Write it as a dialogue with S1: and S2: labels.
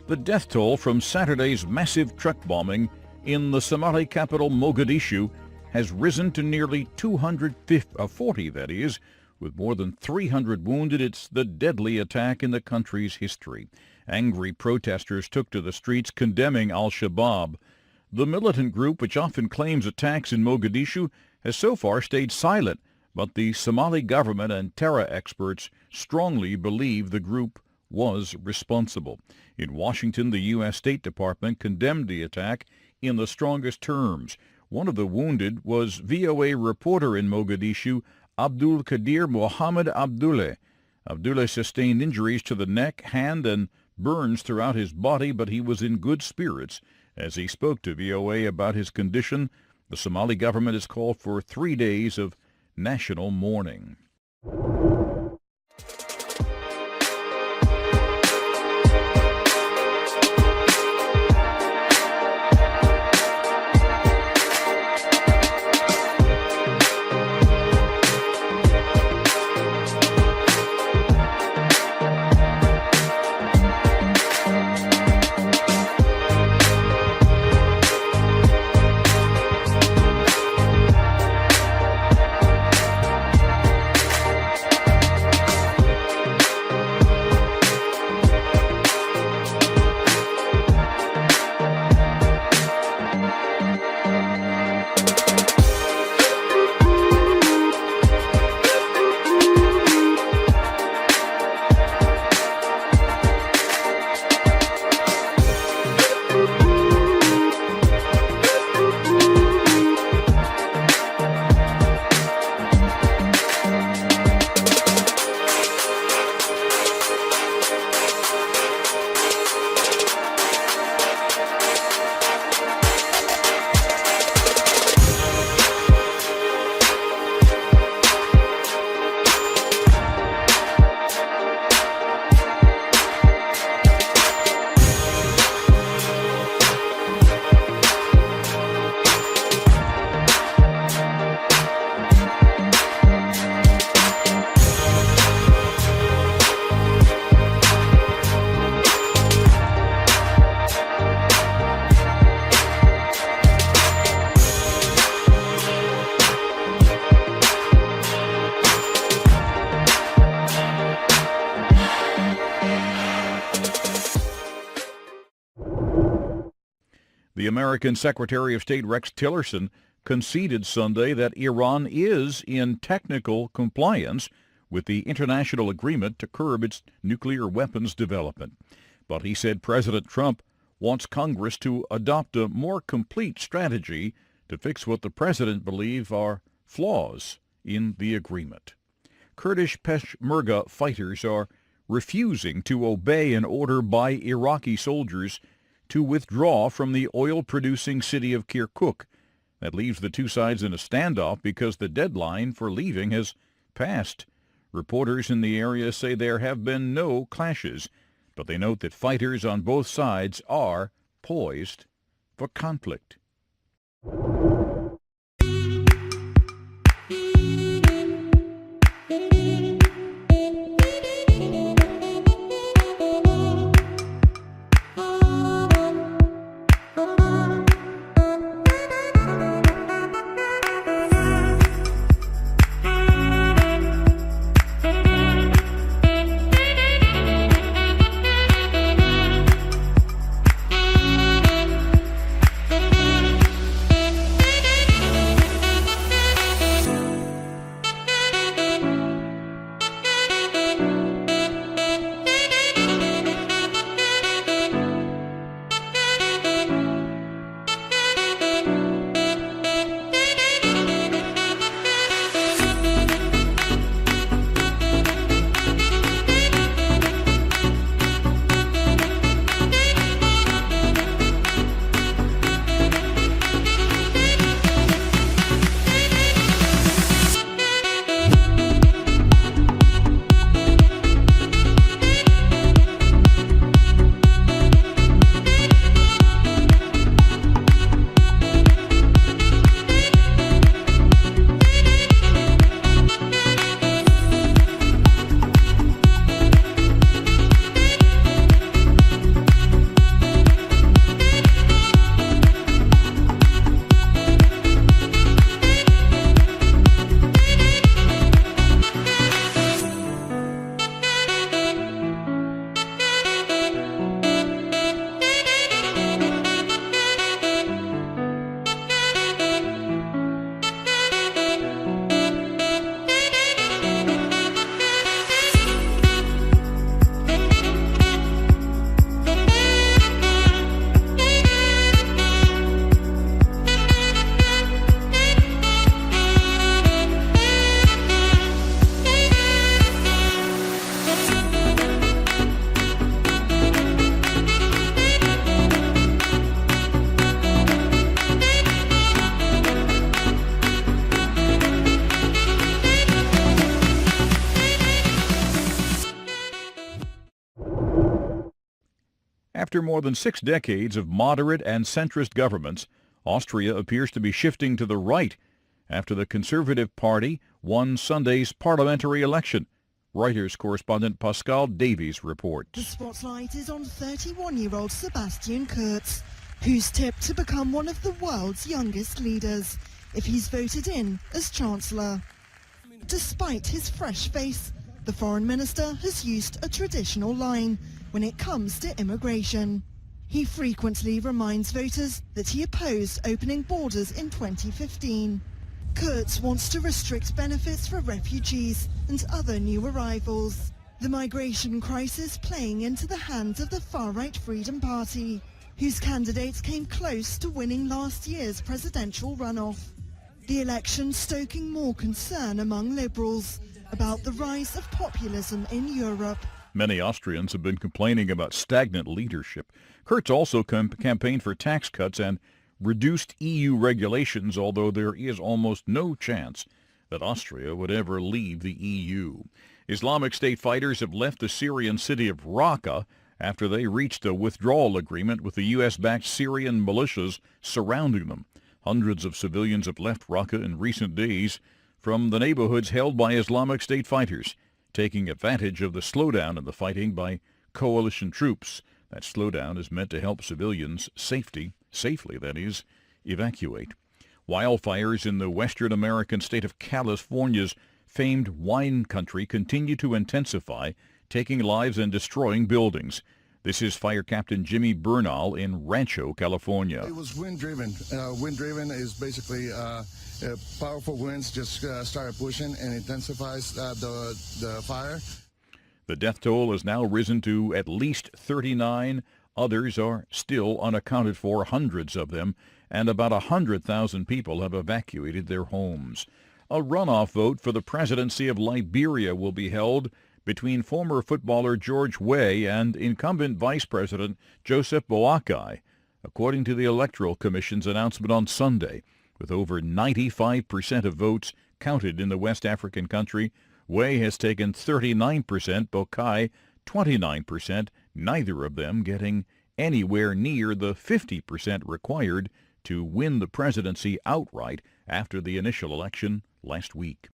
S1: The death toll from Saturday's massive truck bombing in the Somali capital Mogadishu has risen to nearly 240, that is, with more than 300 wounded. It's the deadly attack in the country's history. Angry protesters took to the streets condemning al-Shabaab. The militant group, which often claims attacks in Mogadishu, has so far stayed silent, but the Somali government and terror experts strongly believe the group was responsible. In Washington, the U.S. State Department condemned the attack in the strongest terms. One of the wounded was VOA reporter in Mogadishu, Abdul Qadir Mohammed Abdullah. Abdullah sustained injuries to the neck, hand, and burns throughout his body, but he was in good spirits. As he spoke to VOA about his condition, the Somali government has called for 3 days of national mourning. The American Secretary of State Rex Tillerson conceded Sunday that Iran is in technical compliance with the international agreement to curb its nuclear weapons development. But he said President Trump wants Congress to adopt a more complete strategy to fix what the president believes are flaws in the agreement. Kurdish Peshmerga fighters are refusing to obey an order by Iraqi soldiers to withdraw from the oil-producing city of Kirkuk. That leaves the two sides in a standoff because the deadline for leaving has passed. Reporters in the area say there have been no clashes, but they note that fighters on both sides are poised for conflict. After more than 6 decades of moderate and centrist governments, Austria appears to be shifting to the right after the Conservative Party won Sunday's parliamentary election. Reuters correspondent Pascal Davies reports.
S2: The spotlight is on 31-year-old Sebastian Kurz, who's tipped to become one of the world's youngest leaders if he's voted in as Chancellor. Despite his fresh face, the foreign minister has used a traditional line when it comes to immigration. He frequently reminds voters that he opposed opening borders in 2015. Kurz wants to restrict benefits for refugees and other new arrivals. The migration crisis playing into the hands of the far-right Freedom Party, whose candidates came close to winning last year's presidential runoff. The election stoking more concern among liberals about the rise of populism in Europe.
S1: Many Austrians have been complaining about stagnant leadership. Kurz also campaigned for tax cuts and reduced EU regulations, although there is almost no chance that Austria would ever leave the EU. Islamic State fighters have left the Syrian city of Raqqa after they reached a withdrawal agreement with the U.S.-backed Syrian militias surrounding them. Hundreds of civilians have left Raqqa in recent days from the neighborhoods held by Islamic State fighters, taking advantage of the slowdown in the fighting by coalition troops. That slowdown is meant to help civilians safely, evacuate. Wildfires in the western American state of California's famed wine country continue to intensify, taking lives and destroying buildings. This is Fire Captain Jimmy Bernal in Rancho, California.
S3: It was wind-driven. Wind-driven is basically powerful winds just started pushing and intensifies the fire.
S1: The death toll has now risen to at least 39. Others are still unaccounted for, hundreds of them, and about 100,000 people have evacuated their homes. A runoff vote for the presidency of Liberia will be held between former footballer George Weah and incumbent Vice President Joseph Boakai, according to the Electoral Commission's announcement on Sunday. With over 95% of votes counted in the West African country, Weah has taken 39%, Boakai 29%, neither of them getting anywhere near the 50% required to win the presidency outright after the initial election last week.